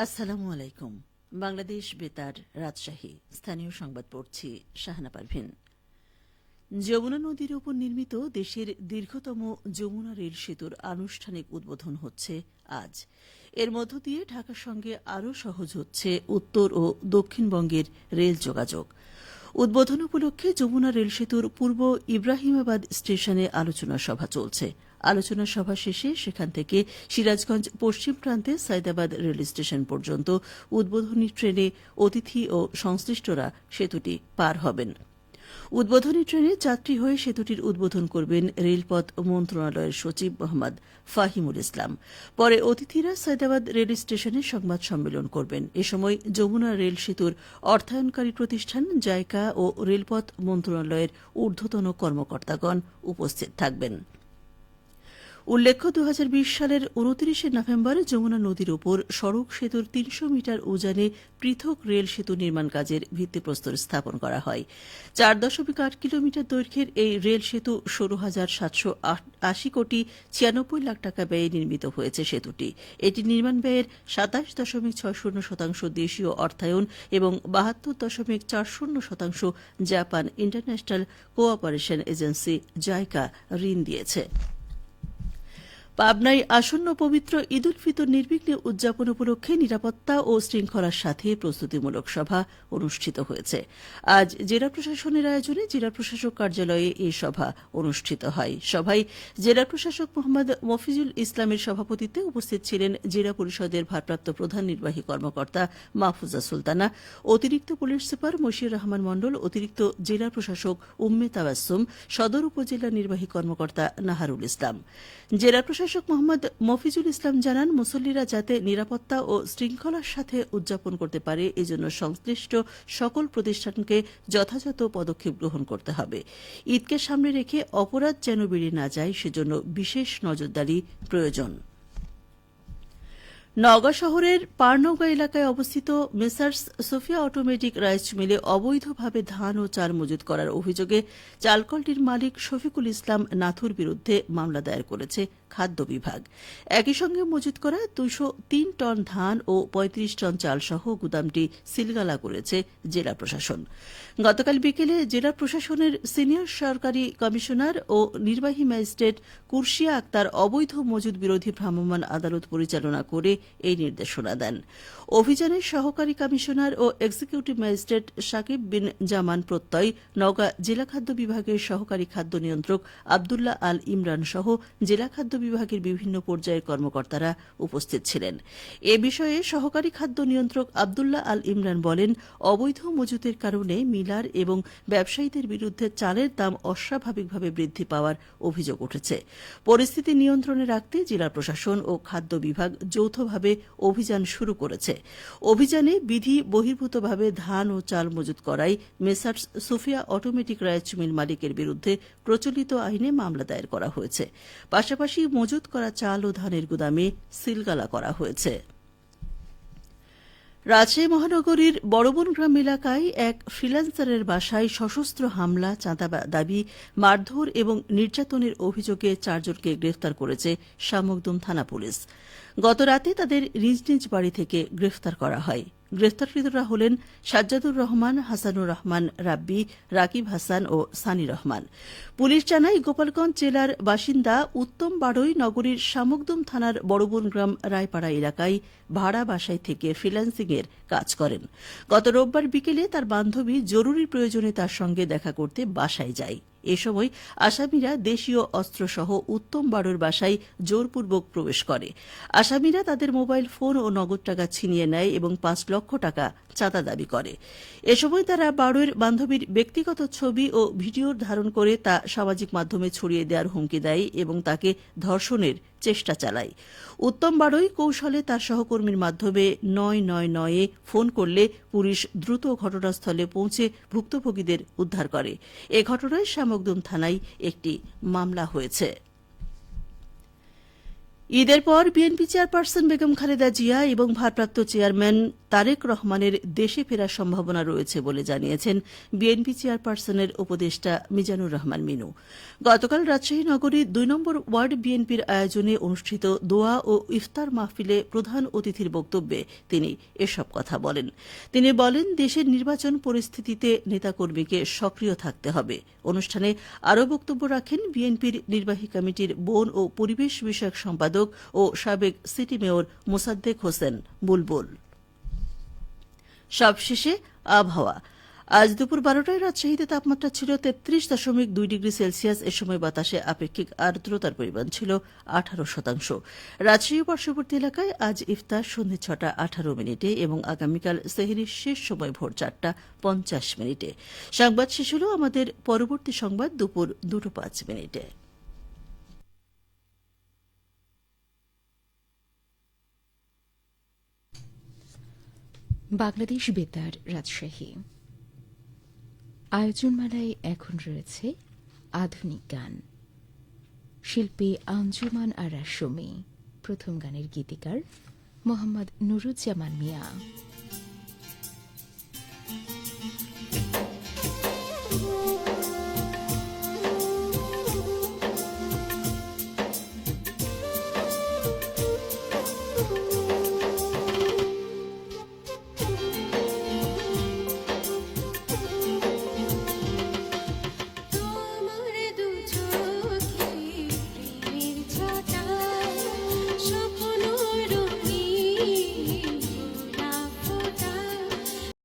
আসসালামু আলাইকুম। বাংলাদেশ বেতার, রাজশাহী। স্থানীয় সংবাদ পড়ছি শাহানা পারভিন। যমুনা নদীর উপর নির্মিত দেশের দীর্ঘতম যমুনা রেল সেতুর আনুষ্ঠানিক উদ্বোধন হচ্ছে আজ। এর মধ্য দিয়ে ঢাকার সঙ্গে আরও সহজ হচ্ছে উত্তর ও দক্ষিণবঙ্গের রেল যোগাযোগ। উদ্বোধন উপলক্ষে যমুনা রেল সেতুর পূর্ব ইব্রাহিমাবাদ স্টেশনে আলোচনা সভা চলছে। আলোচনা সভা শেষে সেখান থেকে সিরাজগঞ্জ পশ্চিম প্রান্তে সাইদাবাদ রেল স্টেশন পর্যন্ত উদ্বোধনী ট্রেনে অতিথি ও সংশ্লিষ্টরা সেতুটি পার হবেন। উদ্বোধনী ট্রেনে যাত্রী হয়ে সেতুটির উদ্বোধন করবেন রেলপথ মন্ত্রণালয়ের সচিব মোহাম্মদ ফাহিমুল ইসলাম। পরে অতিথিরা সাইদাবাদ রেল স্টেশনে সংবাদ সম্মেলন করবেন। এ সময় যমুনা রেল সেতুর অর্থায়নকারী প্রতিষ্ঠান জাইকা ও রেলপথ মন্ত্রণালয়ের ঊর্ধ্বতন কর্মকর্তাগণ উপস্থিত থাকবেন। উল্লেখ্য 2020 সালের 29 নভেম্বর যমুনা নদীর উপর সড়ক সেতুর 300 মিটার উজানে পৃথক রেল সেতু নির্মাণ কাজের ভিত্তিপ্রস্তর স্থাপন করা হয়। 4.8 কিলোমিটার দৈর্ঘ্যের এই রেল সেতু 16,780 কোটি 96 লাখ টাকা ব্যয়ে নির্মিত হয়েছে। সেতুটি এটি নির্মাণ ব্যয়ের 27.60% দেশীয় অর্থায়ন এবং 72.40% Japan international cooperation agency JICA ঋণ দিয়েছে। পাবনায় আসন্ন পবিত্র ঈদ উল ফিতর নির্বিঘ্নে উদযাপন উপলক্ষে নিরাপত্তা ও শৃঙ্খলার সাথে প্রস্তুতিমূলক সভা অনুষ্ঠিত হয়েছে। আজ জেলা প্রশাসনের আয়োজনে জেলা প্রশাসক কার্যালয়ে এই সভা অনুষ্ঠিত হয়। সভায় জেলা প্রশাসক মোহাম্মদ মফিজুল ইসলামের সভাপতিত্বে উপস্থিত ছিলেন জেলা পরিষদের ভারপ্রাপ্ত প্রধান নির্বাহী কর্মকর্তা মাহফুজা সুলতানা, অতিরিক্ত পুলিশ সুপার মশিউর রহমান মণ্ডল, অতিরিক্ত জেলা প্রশাসক উম্মে তাবাসসুম, সদর উপজেলা নির্বাহী কর্মকর্তা নাহারুল ইসলাম। জেলা প্রশাসক মোহাম্মদ মফিজুল ইসলাম জানান, মুসল্লিরা যাতে নিরাপত্তা ও শৃঙ্খলার সাথে উদযাপন করতে পারে এজন্য সংশ্লিষ্ট সকল প্রতিষ্ঠানকে যথাযথ পদক্ষেপ গ্রহণ করতে হবে। ঈদকে সামনে রেখে অপরাধ যেন বেড়ে না যায় সেজন্য বিশেষ নজরদারি প্রয়োজন। নওগাঁ শহরের পারনৌকা এলাকায় অবস্থিত মেসার্স সোফিয়া অটোমেটিক রাইস মিলে অবৈধভাবে ধান ও চাল মজুত করার অভিযোগে চালকলটির মালিক শফিকুল ইসলাম নাথুর বিরুদ্ধে মামলা দায়ের করেছে খাদ্য বিভাগ। একই সঙ্গে মজুত করা 203 টন ধান ও 35 টন চালসহ গুদামটি সিলগালা করেছে জেলা প্রশাসন। গতকাল বিকেলে জেলা প্রশাসনের সিনিয়র সরকারি কমিশনার ও নির্বাহী ম্যাজিস্ট্রেট কুরশিয়া আক্তার অবৈধ মজুদ বিরোধী ভ্রাম্যমাণ আদালত পরিচালনা করে এই নির্দেশনা দেন। অভিযানের সহকারী কমিশনার ও এক্সিকিউটিভ ম্যাজিস্ট্রেট সাকিব বিন জামান প্রত্যয়, নওগাঁ জেলা খাদ্য বিভাগের সহকারী খাদ্য নিয়ন্ত্রক আবদুল্লাহ আল ইমরান সহ জেলা খাদ্য বিভাগের বিভিন্ন পর্যায়ের কর্মকর্তারা উপস্থিত ছিলেন। এ বিষয়ে সহকারী খাদ্য নিয়ন্ত্রক আবদুল্লাহ আল ইমরান বলেন, অবৈধ মজুতের কারণে মিলার এবং ব্যবসায়ীদের বিরুদ্ধে চালের দাম অস্বাভাবিকভাবে বৃদ্ধি পাওয়ার অভিযোগ উঠেছে। পরিস্থিতি নিয়ন্ত্রণে রাখতে জেলা প্রশাসন ও খাদ্য বিভাগ যৌথভাবে অভিযান শুরু করেছে। অভিযানে বিধি বহির্ভূতভাবে ধান ও চাল মজুত করায় Messrs Sofia automatic rice mill মালিকের বিরুদ্ধে প্রচলিত আইনে মামলা দায়ের করা হয়েছে। পাশাপাশি মজুত করা চাল ও ধানের গুদামে সিলগালা করা হয়েছে। রাজশাহী মহানগরীর বড়বনগ্রাম এলাকায় এক ফ্রিল্যান্সারের বাসায় সশস্ত্র হামলা, চাঁদা দাবি, মারধর এবং নির্যাতনের অভিযোগে 4 জনকে গ্রেফতার করেছে শামুকদুম থানা পুলিশ। গতরাতে তাদের নিজ নিজ বাড়ি থেকে গ্রেফতার করা হয়। গ্রেফতারকৃতরা হলেন সাজ্জাদুর রহমান, হাসানুর রহমান রাব্বি, রাকিব হাসান ও সানি রহমান। পুলিশ জানায়, গোপালগঞ্জ জেলার বাসিন্দা উত্তম বাড়ই নগরীর শামুকদুম থানার বড়বনগ্রাম রায়পাড়া এলাকায় ভাড়া বাসায় থেকে ফ্রিল্যান্সিংয়ের কাজ করেন। গত রোববার বিকেলে তার বান্ধবী জরুরি প্রয়োজনে তার সঙ্গে দেখা করতে বাসায় যায়। এ সময় আসামিরা দেশীয় অস্ত্রসহ উত্তম বাড়ুর বাসায় জোরপূর্বক প্রবেশ করে। আসামিরা তাদের মোবাইল ফোন ও নগদ টাকা ছিনিয়ে নেয় এবং 5 লক্ষ টাকা চাঁদা দাবি করে। এ সময় তারা বাড়ুর বান্ধবীর ব্যক্তিগত ছবি ও ভিডিও ধারণ করে তা সামাজিক মাধ্যমে ছড়িয়ে দেওয়ার হুমকি দেয় এবং তাকে ধর্ষণের চেষ্টা চালায়। উত্তম বাড়ই কৌশলে তার সহকর্মীর মাধ্যমে 999-এ ফোন করলে পুলিশ দ্রুত ঘটনাস্থলে পৌঁছে ভুক্তভোগীদের উদ্ধার করে। এ ঘটনায় শামুকদুম থানায় একটি মামলা হয়েছে। ঈদের পর বিএনপি চেয়ারপারসন বেগম খালেদা জিয়া এবং ভারপ্রাপ্ত চেয়ারম্যান তারেক রহমানের দেশে ফেরার সম্ভাবনা রয়েছে বলে জানিয়েছেন বিএনপি চেয়ারপারসনের উপদেষ্টা মিজানুর রহমান মিনু। গতকাল রাজশাহী নগরী ২ নম্বর ওয়ার্ড বিএনপির আয়োজনে অনুষ্ঠিত দোয়া ও ইফতার মাহফিলে প্রধান অতিথির বক্তব্যে তিনি এসব কথা বলেন। তিনি বলেন, দেশের নির্বাচন পরিস্থিতিতে নেতাকর্মীকে সক্রিয় থাকতে হবে। অনুষ্ঠানে আরও বক্তব্য রাখেন বিএনপির নির্বাহী কমিটির বন ও পরিবেশ বিষয়ক সম্পাদক ও সাবেক সিটি মেয়র মোসাদ্দেক হোসেন বুলবুল। সবশেষে আবহাওয়া। আজ দুপুর ১২টায় রাজশাহীতে তাপমাত্রা ছিল ৩৩.২ ডিগ্রি সেলসিয়াস। এ সময় বাতাসে আপেক্ষিক আর্দ্রতার পরিমাণ ছিল ১৮%। রাজশাহী পার্শ্ববর্তী এলাকায় আজ ইফতার সন্ধ্যে ৬টা ১৮ মিনিটে এবং আগামীকাল সেহরির শেষ সময় ভোর ৪টা ৫০ মিনিটে। সংবাদ শেষ হল। আমাদের পরবর্তী সংবাদ দুপুর ২টা ৫ মিনিটে। বাংলাদেশ বেতার রাজশাহী আয়োজনমালায় এখন রয়েছে আধুনিক গান। শিল্পী আঞ্জুমান আরা সুমি। প্রথম গানের গীতিকার মোহাম্মদ নুরুজ্জামান মিয়া।